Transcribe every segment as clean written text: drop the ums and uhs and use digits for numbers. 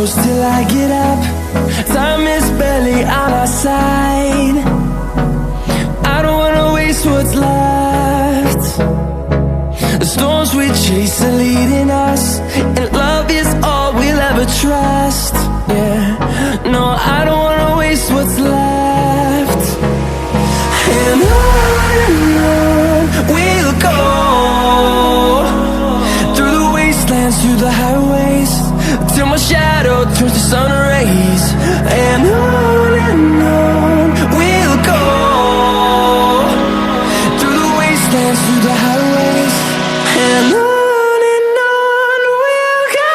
close till I get up. Time is barely on our side. I don't wanna waste what's left. The storms we chase are leading us, and love is all we'll ever trust. Yeah, no, I don't wanna waste what's left. And on we'll go, through the wastelands, through the highways, till my shadow turns to sun rays. And on we'll go, through the wastelands, through the highways, and on we'll go.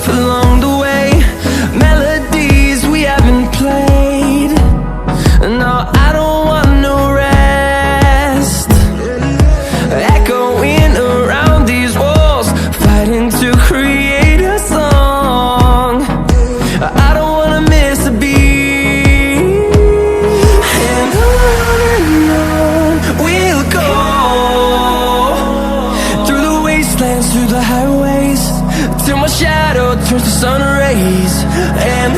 Along the way, melodies we haven't played. No, I don't want no rest. Echoing around these walls, fighting to create a song. I don't wanna miss a beat. And on we'll go, through the wastelands, through the highways, till my shadow turns to sun rays. And